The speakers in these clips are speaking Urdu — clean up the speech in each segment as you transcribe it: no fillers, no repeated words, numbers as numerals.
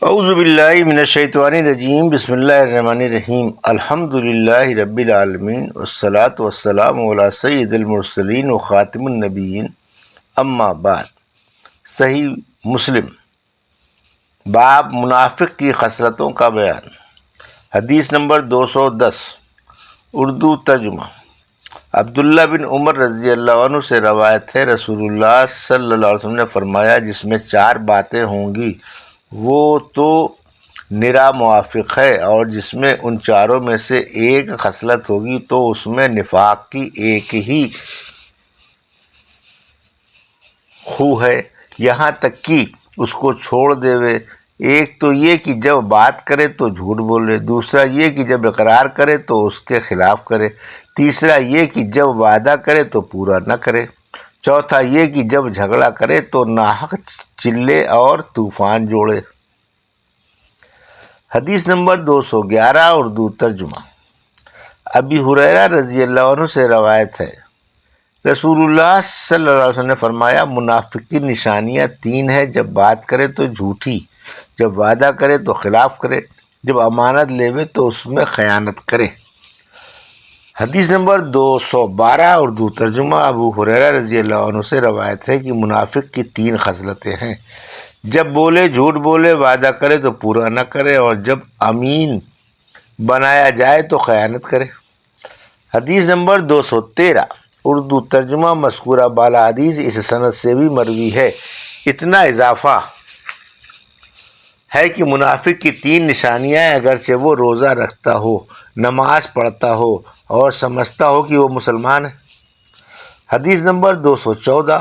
اعوذ باللہ من الشیطان الرجیم، بسم اللہ الرحمن الرحیم، الحمد للہ رب العالمین، والصلاة والسلام علی سید المرسلین و خاتم النبیین، اما بعد۔ صحیح مسلم باب منافق کی خصلتوں کا بیان، حدیث نمبر 210، اردو ترجمہ۔ عبداللہ بن عمر رضی اللہ عنہ سے روایت ہے، رسول اللہ صلی اللہ علیہ وسلم نے فرمایا، جس میں 4 باتیں ہوں گی وہ تو نرا موافق ہے، اور جس میں ان چاروں میں سے ایک خصلت ہوگی تو اس میں نفاق کی ایک ہی خو ہے، یہاں تک کہ اس کو چھوڑ دیوے۔ ایک تو یہ کہ جب بات کرے تو جھوٹ بولے، دوسرا یہ کہ جب اقرار کرے تو اس کے خلاف کرے، تیسرا یہ کہ جب وعدہ کرے تو پورا نہ کرے، چوتھا یہ کہ جب جھگڑا کرے تو ناحق چلے اور طوفان جوڑے۔ حدیث نمبر 211، اردو ترجمہ۔ ابی ہریرہ رضی اللہ عنہ سے روایت ہے، رسول اللہ صلی اللہ علیہ وسلم نے فرمایا، منافق کی نشانیاں 3 ہیں، جب بات کرے تو جھوٹی، جب وعدہ کرے تو خلاف کرے، جب امانت لیوے تو اس میں خیانت کرے۔ حدیث نمبر 212، اردو ترجمہ۔ ابو ہریرہ رضی اللہ عنہ سے روایت ہے کہ منافق کی 3 خصلتیں ہیں، جب بولے جھوٹ بولے، وعدہ کرے تو پورا نہ کرے، اور جب امین بنایا جائے تو خیانت کرے۔ حدیث نمبر 213، اردو ترجمہ۔ مذکورہ بالا حدیث اس سند سے بھی مروی ہے۔ اتنا اضافہ ہے کہ منافق کی 3 نشانیاں ہیں، اگرچہ وہ روزہ رکھتا ہو، نماز پڑھتا ہو اور سمجھتا ہو کہ وہ مسلمان ہے۔ حدیث نمبر 214،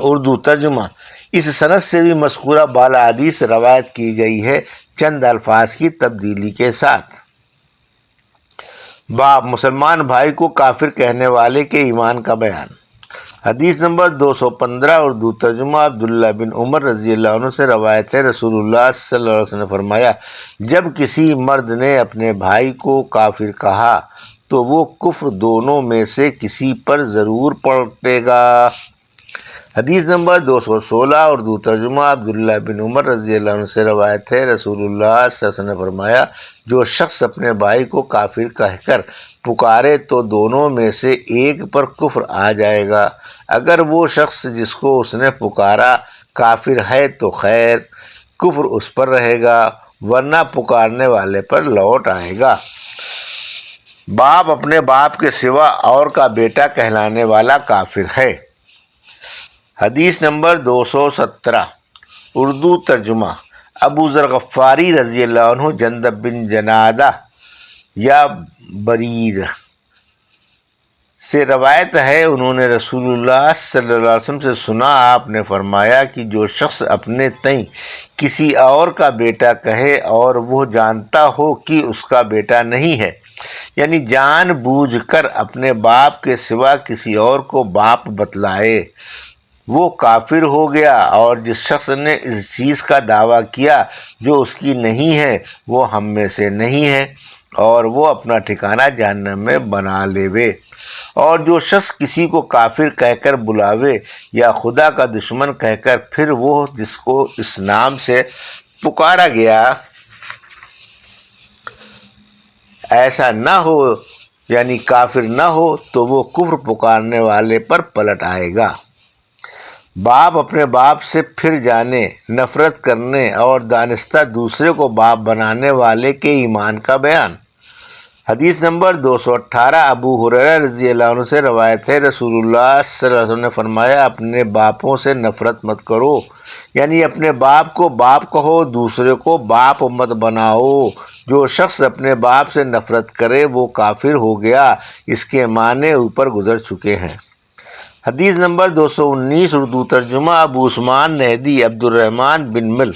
اردو ترجمہ۔ اس سند سے بھی مذکورہ بالا حدیث روایت کی گئی ہے، چند الفاظ کی تبدیلی کے ساتھ۔ باب مسلمان بھائی کو کافر کہنے والے کے ایمان کا بیان۔ حدیث نمبر 215، اردو ترجمہ۔ عبداللہ بن عمر رضی اللہ عنہ سے روایت ہے، رسول اللہ صلی اللہ علیہ وسلم نے فرمایا، جب کسی مرد نے اپنے بھائی کو کافر کہا تو وہ کفر دونوں میں سے کسی پر ضرور پلٹے گا۔ حدیث نمبر 216، اردو ترجمہ۔ عبداللہ بن عمر رضی اللہ عنہ سے روایت ہے، رسول اللہ صلی اللہ علیہ وسلم نے فرمایا، جو شخص اپنے بھائی کو کافر کہہ کر پکارے تو دونوں میں سے ایک پر کفر آ جائے گا، اگر وہ شخص جس کو اس نے پکارا کافر ہے تو خیر، کفر اس پر رہے گا، ورنہ پکارنے والے پر لوٹ آئے گا۔ باپ اپنے باپ کے سوا اور کا بیٹا کہلانے والا کافر ہے۔ حدیث نمبر 217، اردو ترجمہ۔ ابو ذر غفاری رضی اللہ عنہ جندب بن جنادہ یا بریر سے روایت ہے، انہوں نے رسول اللہ صلی اللہ علیہ وسلم سے سنا، آپ نے فرمایا کہ جو شخص اپنے تئیں کسی اور کا بیٹا کہے اور وہ جانتا ہو کہ اس کا بیٹا نہیں ہے، یعنی جان بوجھ کر اپنے باپ کے سوا کسی اور کو باپ بتلائے، وہ کافر ہو گیا۔ اور جس شخص نے اس چیز کا دعویٰ کیا جو اس کی نہیں ہے، وہ ہم میں سے نہیں ہے، اور وہ اپنا ٹھکانہ جہنم میں بنا لیوے۔ اور جو شخص کسی کو کافر کہہ کر بلاوے یا خدا کا دشمن کہہ کر پھر وہ جس کو اس نام سے پکارا گیا ایسا نہ ہو، یعنی کافر نہ ہو، تو وہ کفر پکارنے والے پر پلٹ آئے گا۔ باپ اپنے باپ سے پھر جانے، نفرت کرنے اور دانستہ دوسرے کو باپ بنانے والے کے ایمان کا بیان۔ حدیث نمبر 218، ابو ہریرہ رضی اللہ عنہ سے روایت ہے، رسول اللہ صلی اللہ علیہ وسلم نے فرمایا، اپنے باپوں سے نفرت مت کرو، یعنی اپنے باپ کو باپ کہو، دوسرے کو باپ مت بناؤ۔ جو شخص اپنے باپ سے نفرت کرے وہ کافر ہو گیا، اس کے معنی اوپر گزر چکے ہیں۔ حدیث نمبر 219، اردو ترجمہ۔ ابو عثمان نہدی عبد الرحمن بن مل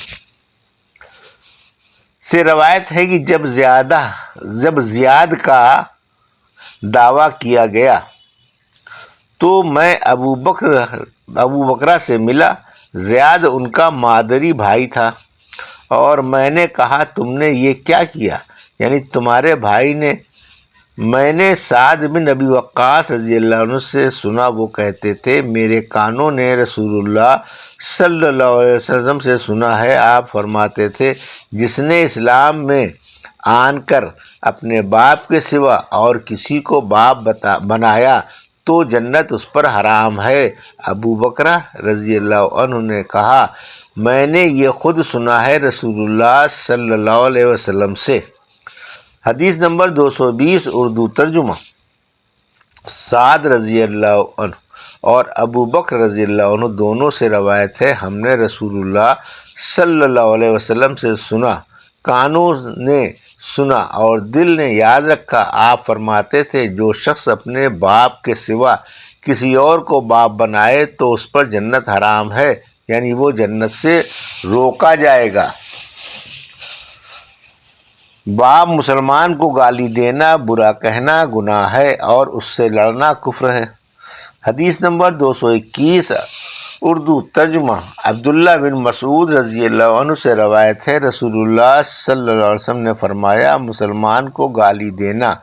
سے روایت ہے کہ جب زیاد کا دعویٰ کیا گیا تو میں ابو بکرہ سے ملا، زیاد ان کا مادری بھائی تھا، اور میں نے کہا، تم نے یہ کیا کیا؟ یعنی تمہارے بھائی نے میں نے سعد بن ابی وقاص رضی اللہ عنہ سے سنا، وہ کہتے تھے میرے کانوں نے رسول اللہ صلی اللہ علیہ وسلم سے سنا ہے، آپ فرماتے تھے جس نے اسلام میں آن کر اپنے باپ کے سوا اور کسی کو باپ بنایا تو جنت اس پر حرام ہے۔ ابو بکرہ رضی اللہ عنہ نے کہا میں نے یہ خود سنا ہے رسول اللہ صلی اللہ علیہ وسلم سے۔ حدیث نمبر 220 اردو ترجمہ۔ سعد رضی اللہ عنہ اور ابو بکر رضی اللہ عنہ دونوں سے روایت ہے، ہم نے رسول اللہ صلی اللہ علیہ وسلم سے سنا، کانوں نے سنا اور دل نے یاد رکھا، آپ فرماتے تھے جو شخص اپنے باپ کے سوا کسی اور کو باپ بنائے تو اس پر جنت حرام ہے، یعنی وہ جنت سے روکا جائے گا۔ باپ مسلمان کو گالی دینا، برا کہنا گناہ ہے اور اس سے لڑنا کفر ہے۔ حدیث نمبر 221 اردو ترجمہ۔ عبداللہ بن مسعود رضی اللہ عنہ سے روایت ہے، رسول اللہ صلی اللہ علیہ وسلم نے فرمایا مسلمان کو گالی دینا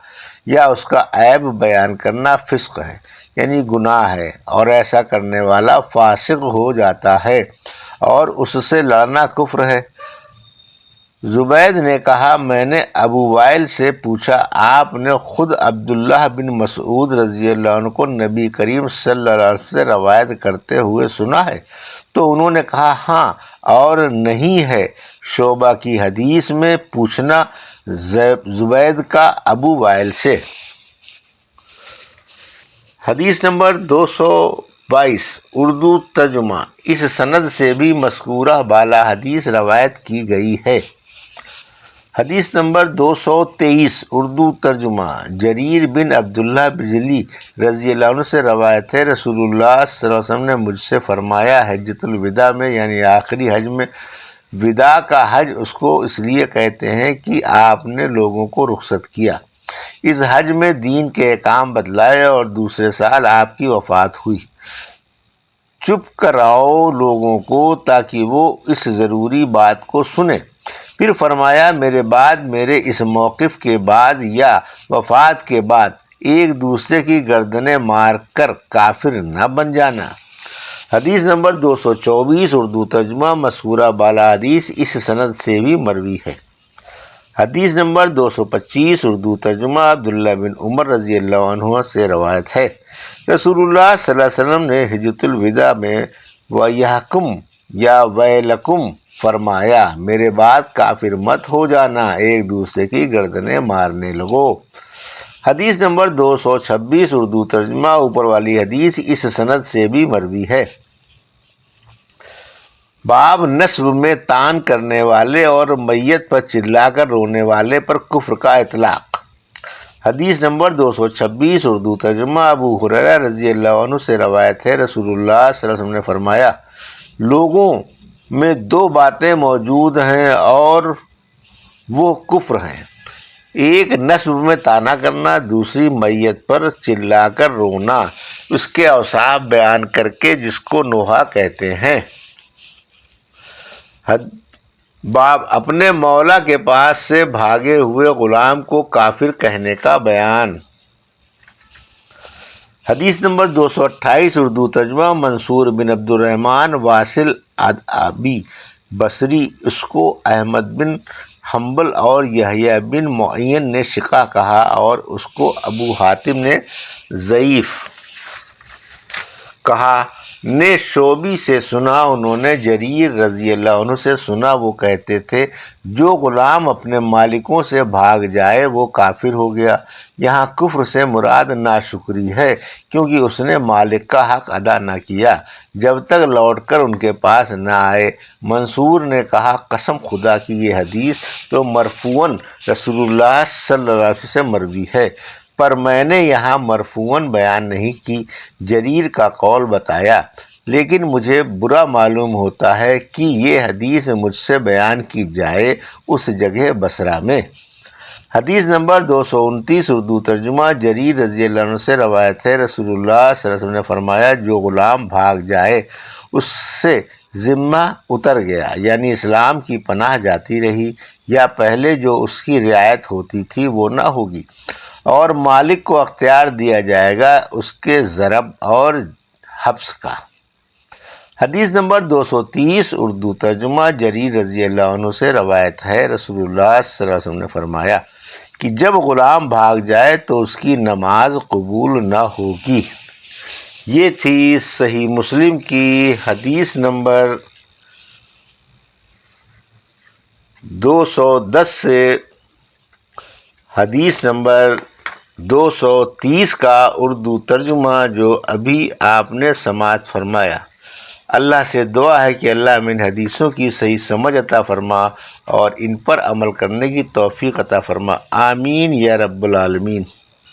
یا اس کا عیب بیان کرنا فسق ہے، یعنی گناہ ہے، اور ایسا کرنے والا فاسق ہو جاتا ہے اور اس سے لڑنا کفر ہے۔ زبید نے کہا میں نے ابو وائل سے پوچھا آپ نے خود عبداللہ بن مسعود رضی اللہ عنہ کو نبی کریم صلی اللہ علیہ وسلم سے روایت کرتے ہوئے سنا ہے؟ تو انہوں نے کہا ہاں اور نہیں ہے۔ شعبہ کی حدیث میں پوچھنا زبید کا ابو وائل سے۔ حدیث نمبر 222 اردو ترجمہ۔ اس سند سے بھی مذکورہ بالا حدیث روایت کی گئی ہے۔ حدیث نمبر 223 اردو ترجمہ۔ جریر بن عبداللہ بجلی رضی اللہ عنہ سے روایت ہے، رسول اللہ صلی اللہ علیہ وسلم نے مجھ سے فرمایا حجۃ الوداع میں، یعنی آخری حج میں، وداع کا حج اس کو اس لیے کہتے ہیں کہ آپ نے لوگوں کو رخصت کیا، اس حج میں دین کے احکام بتلائے اور دوسرے سال آپ کی وفات ہوئی۔ چپ کراؤ لوگوں کو تاکہ وہ اس ضروری بات کو سنیں۔ پھر فرمایا میرے بعد، میرے اس موقف کے بعد یا وفات کے بعد ایک دوسرے کی گردنیں مار کر کافر نہ بن جانا۔ حدیث نمبر 224 اردو ترجمہ۔ مذکورہ بالا حدیث اس سند سے بھی مروی ہے۔ حدیث نمبر 225 اردو ترجمہ۔ عبداللہ بن عمر رضی اللہ عنہ سے روایت ہے، رسول اللہ صلی اللہ علیہ وسلم نے حجۃ الوداع میں وَيَحْكُمْ یا وَيْلَكُمْ فرمایا میرے بعد کافر مت ہو جانا، ایک دوسرے کی گردنیں مارنے لگو۔ حدیث نمبر 226 اردو ترجمہ۔ اوپر والی حدیث اس سند سے بھی مروی ہے۔ باب نسب میں تان کرنے والے اور میت پر چلا کر رونے والے پر کفر کا اطلاق۔ حدیث نمبر 226 اردو ترجمہ۔ ابو ہریرہ رضی اللہ عنہ سے روایت ہے، رسول اللہ صلی اللہ علیہ وسلم نے فرمایا لوگوں میں دو باتیں موجود ہیں اور وہ کفر ہیں، ایک نسب میں تانا کرنا، دوسری میت پر چلا کر رونا، اس کے اوصاف بیان کر کے جس کو نوحہ کہتے ہیں۔ باب اپنے مولا کے پاس سے بھاگے ہوئے غلام کو کافر کہنے کا بیان۔ حدیث نمبر 228 اردو ترجمہ۔ منصور بن عبد الرحمن واصل ادابی بصری، اس کو احمد بن حنبل اور یحییٰ بن معین نے شقہ کہا اور اس کو ابو حاتم نے ضعیف کہا۔ نے شعبی سے سنا، انہوں نے جریر رضی اللہ عنہ سے سنا، وہ کہتے تھے جو غلام اپنے مالکوں سے بھاگ جائے وہ کافر ہو گیا۔ یہاں کفر سے مراد ناشکری ہے کیونکہ اس نے مالک کا حق ادا نہ کیا جب تک لوٹ کر ان کے پاس نہ آئے۔ منصور نے کہا قسم خدا کی یہ حدیث تو مرفوعاً رسول اللہ صلی اللہ علیہ وسلم سے مروی ہے، پر میں نے یہاں مرفوعاً بیان نہیں کی، جریر کا قول بتایا، لیکن مجھے برا معلوم ہوتا ہے کہ یہ حدیث مجھ سے بیان کی جائے اس جگہ بصرہ میں۔ حدیث نمبر 229 اردو ترجمہ۔ جریر رضی اللہ عنہ سے روایت ہے، رسول اللہ صلی اللہ علیہ وسلم نے فرمایا جو غلام بھاگ جائے اس سے ذمہ اتر گیا، یعنی اسلام کی پناہ جاتی رہی، یا پہلے جو اس کی رعایت ہوتی تھی وہ نہ ہوگی، اور مالک کو اختیار دیا جائے گا اس کے ضرب اور حبس کا۔ حدیث نمبر 230 اردو ترجمہ جریر رضی اللہ عنہ سے روایت ہے، رسول اللہ صلی اللہ علیہ وسلم نے فرمایا کہ جب غلام بھاگ جائے تو اس کی نماز قبول نہ ہوگی۔ یہ تھی صحیح مسلم کی حدیث نمبر 210 سے حدیث نمبر 230 کا اردو ترجمہ جو ابھی آپ نے سماعت فرمایا۔ اللہ سے دعا ہے کہ اللہ ہمیں ان حدیثوں کی صحیح سمجھ عطا فرما اور ان پر عمل کرنے کی توفیق عطا فرما، آمین یا رب العالمین۔